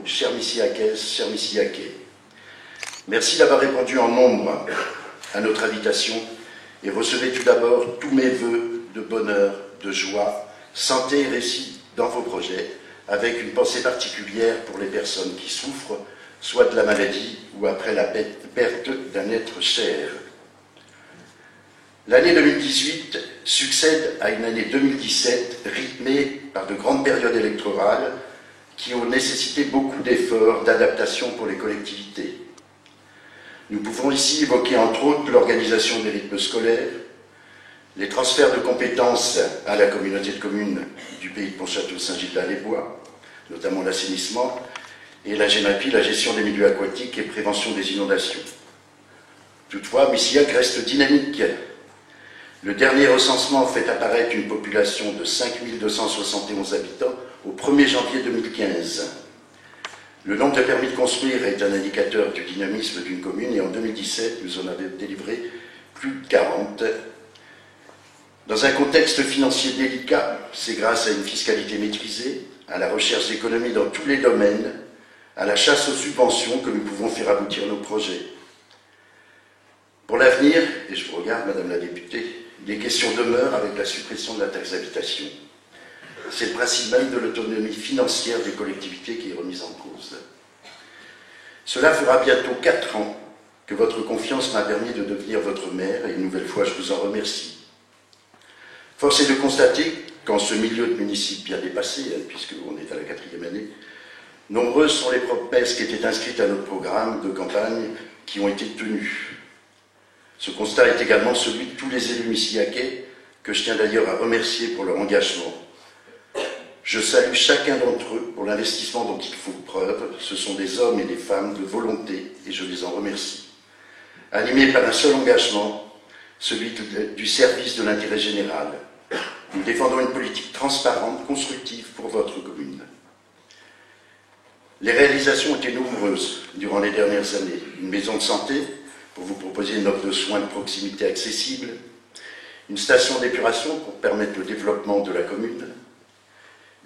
chères Missillackaises, chers Missillackais. Merci d'avoir répondu en nombre à notre invitation et recevez tout d'abord tous mes vœux de bonheur, de joie, santé et réussite dans vos projets, avec une pensée particulière pour les personnes qui souffrent, soit de la maladie ou après la perte d'un être cher. L'année 2018 succède à une année 2017 rythmée par de grandes périodes électorales qui ont nécessité beaucoup d'efforts, d'adaptation pour les collectivités. Nous pouvons ici évoquer entre autres l'organisation des rythmes scolaires, les transferts de compétences à la communauté de communes du pays de Pontchâteau-Saint-Gildas-les-Bois, notamment l'assainissement, et la GEMAPI, la gestion des milieux aquatiques et prévention des inondations. Toutefois, Missillac reste dynamique. Le dernier recensement fait apparaître une population de 5 271 habitants au 1er janvier 2015. Le nombre de permis de construire est un indicateur du dynamisme d'une commune et en 2017, nous en avons délivré plus de 40. Dans un contexte financier délicat, c'est grâce à une fiscalité maîtrisée, à la recherche d'économies dans tous les domaines, à la chasse aux subventions que nous pouvons faire aboutir nos projets. Pour l'avenir, et je vous regarde, Madame la députée, des questions demeurent avec la suppression de la taxe d'habitation. C'est le principe même de l'autonomie financière des collectivités qui est remise en cause. Cela fera bientôt 4 ans que votre confiance m'a permis de devenir votre maire et une nouvelle fois je vous en remercie. Force est de constater qu'en ce milieu de municipes bien dépassé, puisqu'on est à la 4e année, nombreuses sont les promesses qui étaient inscrites à notre programme de campagne qui ont été tenues. Ce constat est également celui de tous les élus missillackais, que je tiens d'ailleurs à remercier pour leur engagement. Je salue chacun d'entre eux pour l'investissement dont ils font preuve. Ce sont des hommes et des femmes de volonté et je les en remercie. Animés par un seul engagement, celui du service de l'intérêt général. Nous défendons une politique transparente, constructive pour votre commune. Les réalisations ont été nombreuses durant les dernières années. Une maison de santé pour vous proposer une offre de soins de proximité accessible, une station d'épuration pour permettre le développement de la commune,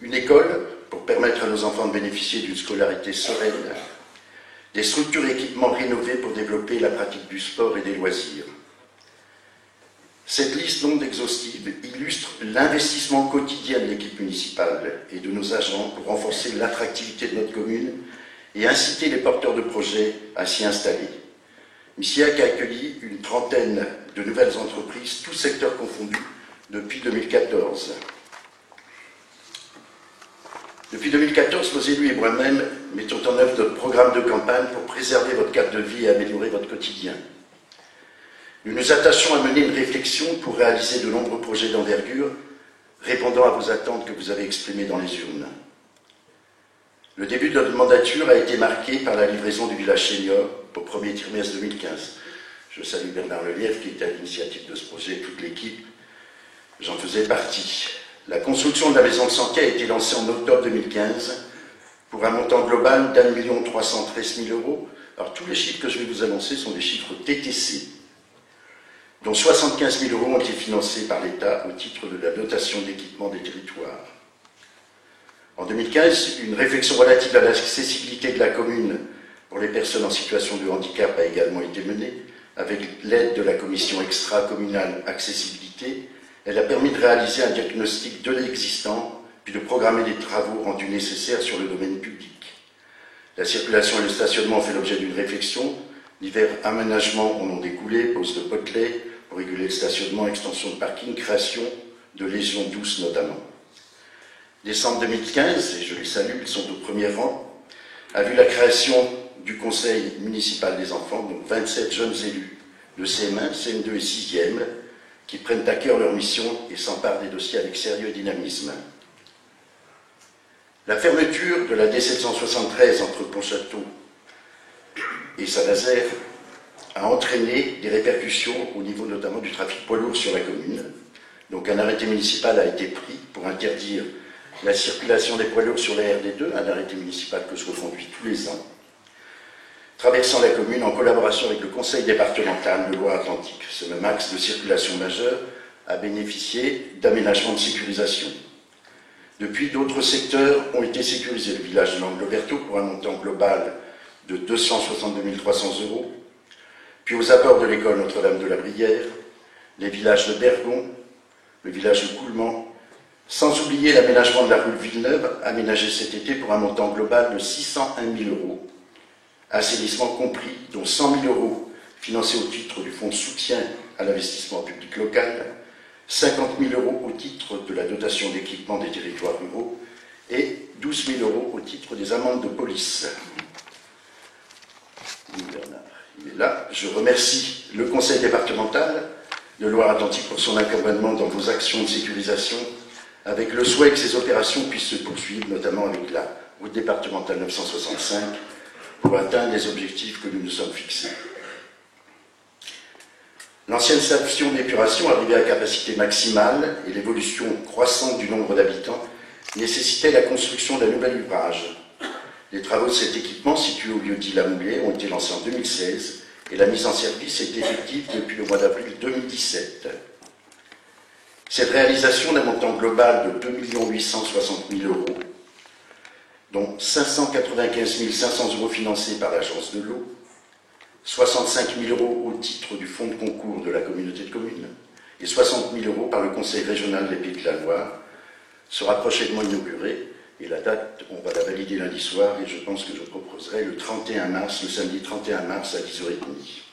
une école pour permettre à nos enfants de bénéficier d'une scolarité sereine, des structures et équipements rénovés pour développer la pratique du sport et des loisirs. Cette liste non exhaustive illustre l'investissement quotidien de l'équipe municipale et de nos agents pour renforcer l'attractivité de notre commune et inciter les porteurs de projets à s'y installer. Missillac a accueilli une trentaine de nouvelles entreprises, tous secteurs confondus, depuis 2014. Depuis 2014, nos élus et moi-même mettons en œuvre notre programme de campagne pour préserver votre cadre de vie et améliorer votre quotidien. Nous nous attachons à mener une réflexion pour réaliser de nombreux projets d'envergure, répondant à vos attentes que vous avez exprimées dans les urnes. Le début de notre mandature a été marqué par la livraison du village senior au premier trimestre 2015. Je salue Bernard Lelièvre qui était à l'initiative de ce projet, toute l'équipe, j'en faisais partie. La construction de la maison de santé a été lancée en octobre 2015 pour un montant global d'1 313 000 €. Alors tous les chiffres que je vais vous annoncer sont des chiffres TTC, dont 75 000 € ont été financés par l'État au titre de la dotation d'équipement des territoires. En 2015, une réflexion relative à l'accessibilité de la commune pour les personnes en situation de handicap a également été menée, avec l'aide de la commission extra-communale accessibilité. Elle a permis de réaliser un diagnostic de l'existant, puis de programmer des travaux rendus nécessaires sur le domaine public. La circulation et le stationnement ont fait l'objet d'une réflexion. Divers aménagements en ont découlé, pose de potelets pour réguler le stationnement, extension de parking, création de légions douces notamment. Décembre 2015, et je les salue, ils sont au premier rang, a vu la création du Conseil municipal des enfants, donc 27 jeunes élus de CM1, CM2 et 6e, qui prennent à cœur leur mission et s'emparent des dossiers avec sérieux et dynamisme. La fermeture de la D773 entre Pontchâteau et Saint-Nazaire a entraîné des répercussions au niveau notamment du trafic poids lourd sur la commune. Donc un arrêté municipal a été pris pour interdire la circulation des poids lourds sur la RD2, un arrêté municipal que je reconduis tous les ans, traversant la commune en collaboration avec le Conseil départemental de Loire-Atlantique. Ce même axe de circulation majeure a bénéficié d'aménagements de sécurisation. Depuis, d'autres secteurs ont été sécurisés. Le village de Langloberto pour un montant global de 262 300 €, puis aux abords de l'école Notre-Dame de la Brière, les villages de Bergon, le village de Coulement, sans oublier l'aménagement de la rue Villeneuve, aménagé cet été pour un montant global de 601 000 €, assainissement compris, dont 100 000 € financés au titre du fonds de soutien à l'investissement public local, 50 000 € au titre de la dotation d'équipement des territoires ruraux et 12 000 € au titre des amendes de police. Bernard, il est là. Je remercie le conseil départemental de Loire-Atlantique pour son accompagnement dans vos actions de sécurisation, avec le souhait que ces opérations puissent se poursuivre, notamment avec la route départementale 965, pour atteindre les objectifs que nous nous sommes fixés. L'ancienne station d'épuration arrivée à capacité maximale et l'évolution croissante du nombre d'habitants nécessitaient la construction d'un nouvel ouvrage. Les travaux de cet équipement, situé au lieu-dit La Moulée, ont été lancés en 2016 et la mise en service est effective depuis le mois d'avril 2017. Cette réalisation d'un montant global de 2 860 000 €, dont 595 500 € financés par l'Agence de l'eau, 65 000 € au titre du fonds de concours de la communauté de communes et 60 000 € par le Conseil régional des Pays de la Loire, sera prochainement inaugurée. Et la date, on va la valider lundi soir et je pense que je proposerai le 31 mars, le samedi 31 mars à 10h30.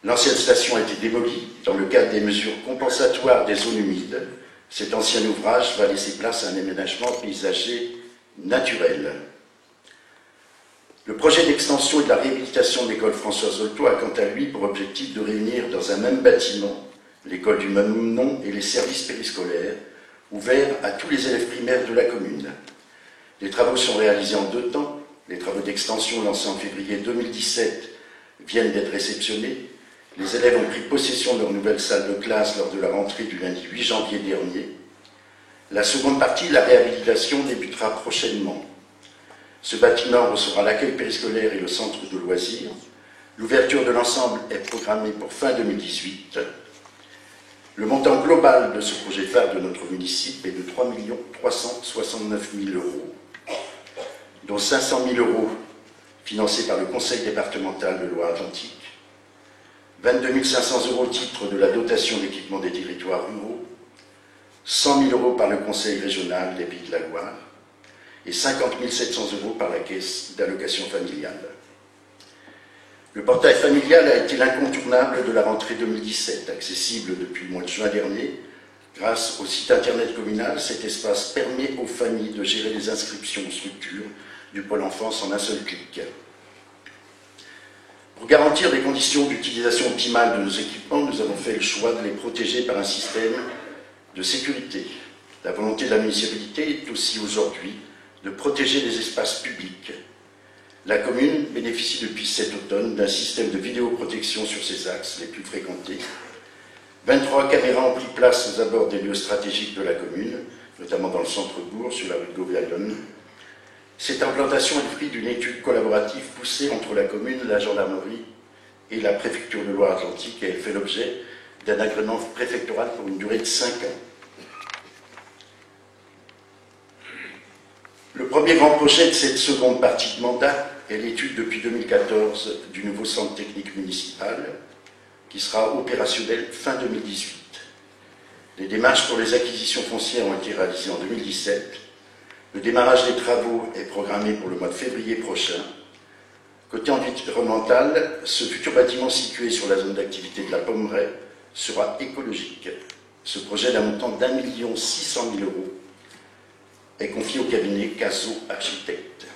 L'ancienne station a été démolie dans le cadre des mesures compensatoires des zones humides. Cet ancien ouvrage va laisser place à un aménagement paysager naturel. Le projet d'extension et de la réhabilitation de l'école François Zolto a quant à lui pour objectif de réunir dans un même bâtiment l'école du même nom et les services périscolaires, ouverts à tous les élèves primaires de la commune. Les travaux sont réalisés en 2 temps. Les travaux d'extension lancés en février 2017 viennent d'être réceptionnés. Les élèves ont pris possession de leur nouvelle salle de classe lors de la rentrée du lundi 8 janvier dernier. La seconde partie, la réhabilitation, débutera prochainement. Ce bâtiment recevra l'accueil périscolaire et le centre de loisirs. L'ouverture de l'ensemble est programmée pour fin 2018. Le montant global de ce projet phare de notre municipal est de 3 369 000 €, dont 500 000 € financés par le conseil départemental de Loire-Atlantique, 22 500 € au titre de la dotation d'équipement des territoires ruraux, 100 000 € par le conseil régional des Pays de la Loire et 50 700 € par la caisse d'allocation familiale. Le portail familial a été l'incontournable de la rentrée 2017, accessible depuis le mois de juin dernier. Grâce au site internet communal, cet espace permet aux familles de gérer les inscriptions aux structures du pôle enfance en un seul clic. Pour garantir des conditions d'utilisation optimale de nos équipements, nous avons fait le choix de les protéger par un système de sécurité. La volonté de la municipalité est aussi aujourd'hui de protéger les espaces publics. La commune bénéficie depuis cet automne d'un système de vidéoprotection sur ses axes les plus fréquentés. 23 caméras ont pris place aux abords des lieux stratégiques de la commune, notamment dans le centre-bourg, sur la rue de Gauvaillonne. Cette implantation est le fruit d'une étude collaborative poussée entre la commune, la gendarmerie et la préfecture de Loire-Atlantique et elle fait l'objet d'un agrément préfectoral pour une durée de 5 ans. Le premier grand projet de cette seconde partie de mandat est l'étude depuis 2014 du nouveau centre technique municipal qui sera opérationnel fin 2018. Les démarches pour les acquisitions foncières ont été réalisées en 2017. Le démarrage des travaux est programmé pour le mois de février prochain. Côté environnemental, ce futur bâtiment situé sur la zone d'activité de la Pommeraye sera écologique. Ce projet d'un montant d'1 600 000 € est confié au cabinet Caso Architecte.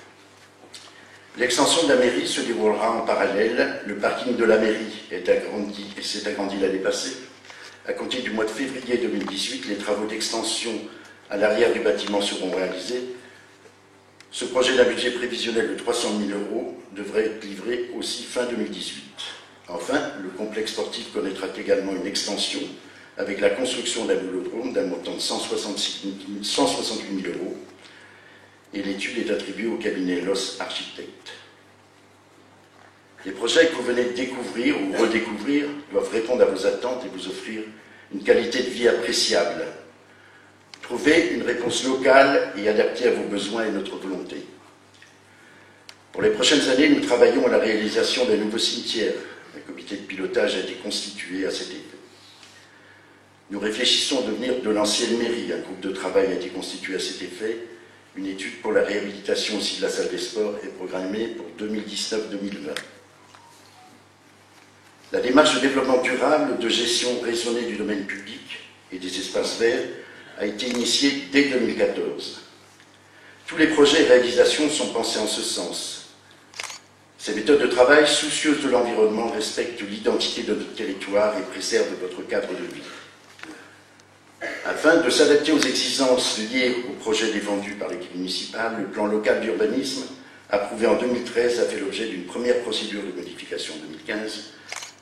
L'extension de la mairie se déroulera en parallèle. Le parking de la mairie s'est agrandi l'année passée. À compter du mois de février 2018, les travaux d'extension à l'arrière du bâtiment seront réalisés. Ce projet d'un budget prévisionnel de 300 000 € devrait être livré aussi fin 2018. Enfin, le complexe sportif connaîtra également une extension avec la construction d'un vélodrome d'un montant de 168 000 € et l'étude est attribuée au cabinet Los Architectes. Les projets que vous venez de découvrir ou redécouvrir doivent répondre à vos attentes et vous offrir une qualité de vie appréciable. Trouver une réponse locale et adaptée à vos besoins est notre volonté. Pour les prochaines années, nous travaillons à la réalisation d'un nouveau cimetière. Un comité de pilotage a été constitué à cet effet. Nous réfléchissons au devenir de l'ancienne mairie. Un groupe de travail a été constitué à cet effet. Une étude pour la réhabilitation aussi de la salle des sports est programmée pour 2019-2020. La démarche de développement durable, de gestion raisonnée du domaine public et des espaces verts a été initiée dès 2014. Tous les projets et réalisations sont pensés en ce sens. Ces méthodes de travail, soucieuses de l'environnement, respectent l'identité de notre territoire et préservent votre cadre de vie. Afin de s'adapter aux exigences liées au projet défendu par l'équipe municipale, le plan local d'urbanisme, approuvé en 2013, a fait l'objet d'une première procédure de modification en 2015.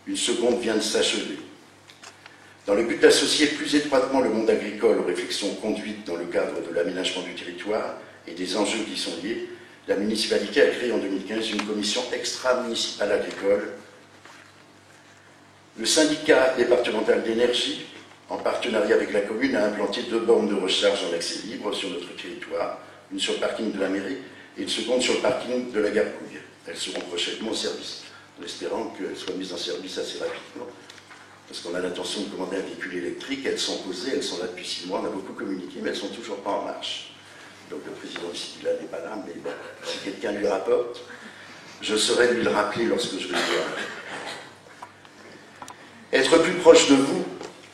Une seconde vient de s'achever. Dans le but d'associer plus étroitement le monde agricole aux réflexions conduites dans le cadre de l'aménagement du territoire et des enjeux qui y sont liés, la municipalité a créé en 2015 une commission extra-municipale agricole. Le syndicat départemental d'énergie, en partenariat avec la commune, a implanté 2 bornes de recharge en accès libre sur notre territoire, une sur le parking de la mairie et une seconde sur le parking de la Garcouille. Elles seront prochainement au service, en espérant qu'elles soient mises en service assez rapidement, parce qu'on a l'intention de commander un véhicule électrique. Elles sont posées, elles sont là depuis 6 mois, on a beaucoup communiqué, mais elles ne sont toujours pas en marche. Donc le président du Sidila n'est pas là, mais bon, si quelqu'un lui rapporte, je saurai lui le rappeler lorsque je vais le voir. Être plus proche de vous,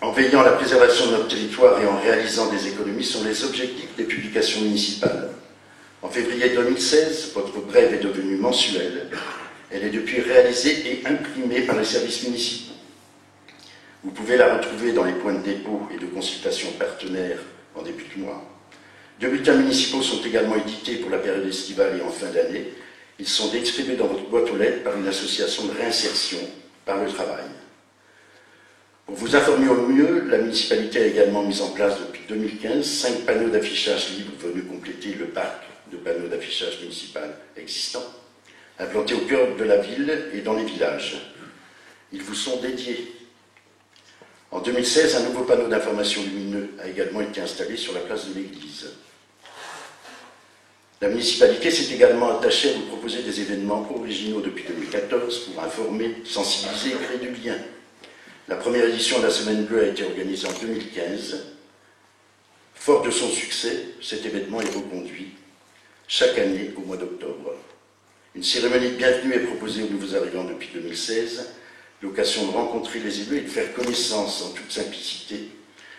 en veillant à la préservation de notre territoire et en réalisant des économies, sont les objectifs des publications municipales. En février 2016, votre brève est devenue mensuelle. Elle est depuis réalisée et imprimée par les services municipaux. Vous pouvez la retrouver dans les points de dépôt et de consultation partenaires en début de mois. 2 bulletins municipaux sont également édités pour la période estivale et en fin d'année. Ils sont distribués dans votre boîte aux lettres par une association de réinsertion par le travail. Pour vous informer au mieux, la municipalité a également mis en place depuis 2015 5 panneaux d'affichage libres venus compléter le parc de panneaux d'affichage municipal existant, implantés au cœur de la ville et dans les villages. Ils vous sont dédiés. En 2016, un nouveau panneau d'information lumineux a également été installé sur la place de l'église. La municipalité s'est également attachée à vous proposer des événements originaux depuis 2014 pour informer, sensibiliser et créer du lien. La première édition de la Semaine Bleue a été organisée en 2015. Fort de son succès, cet événement est reconduit chaque année au mois d'octobre. Une cérémonie de bienvenue est proposée aux nouveaux arrivants depuis 2016, l'occasion de rencontrer les élus et de faire connaissance en toute simplicité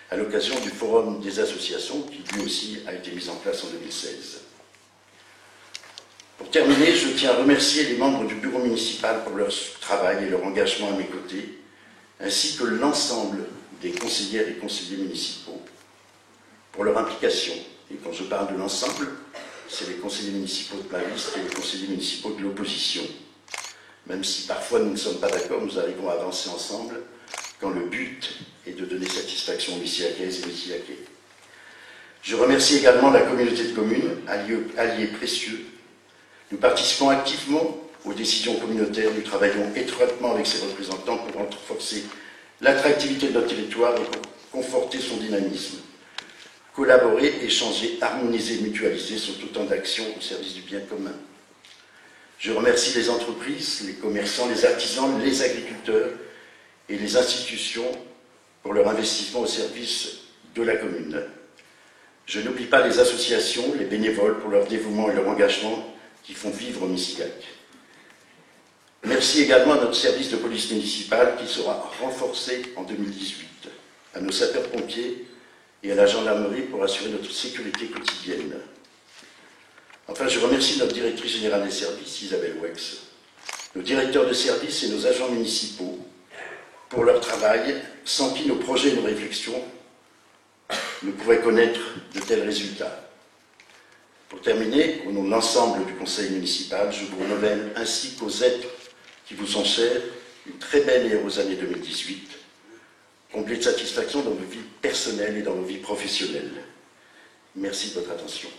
à l'occasion du Forum des associations qui lui aussi a été mis en place en 2016. Pour terminer, je tiens à remercier les membres du bureau municipal pour leur travail et leur engagement à mes côtés, ainsi que l'ensemble des conseillères et conseillers municipaux pour leur implication. Et quand je parle de l'ensemble, c'est les conseillers municipaux de ma liste et les conseillers municipaux de l'opposition. Même si parfois nous ne sommes pas d'accord, nous arrivons à avancer ensemble quand le but est de donner satisfaction aux Missiakaises et Missiakais. Je remercie également la communauté de communes, alliés précieux. Nous participons activement aux décisions communautaires, nous travaillons étroitement avec ses représentants pour renforcer l'attractivité de notre territoire et pour conforter son dynamisme. Collaborer, échanger, harmoniser, mutualiser sont autant d'actions au service du bien commun. Je remercie les entreprises, les commerçants, les artisans, les agriculteurs et les institutions pour leur investissement au service de la commune. Je n'oublie pas les associations, les bénévoles pour leur dévouement et leur engagement qui font vivre Missillac. Merci également à notre service de police municipale qui sera renforcé en 2018, à nos sapeurs-pompiers et à la gendarmerie pour assurer notre sécurité quotidienne. Enfin, je remercie notre directrice générale des services, Isabelle Wex, nos directeurs de services et nos agents municipaux pour leur travail, sans qui nos projets et nos réflexions ne pourraient connaître de tels résultats. Pour terminer, au nom de l'ensemble du conseil municipal, je vous renouvelle ainsi qu'aux êtres qui vous sont chers une très belle et heureuse année 2018, comblée de satisfaction dans vos vies personnelles et dans vos vies professionnelles. Merci de votre attention.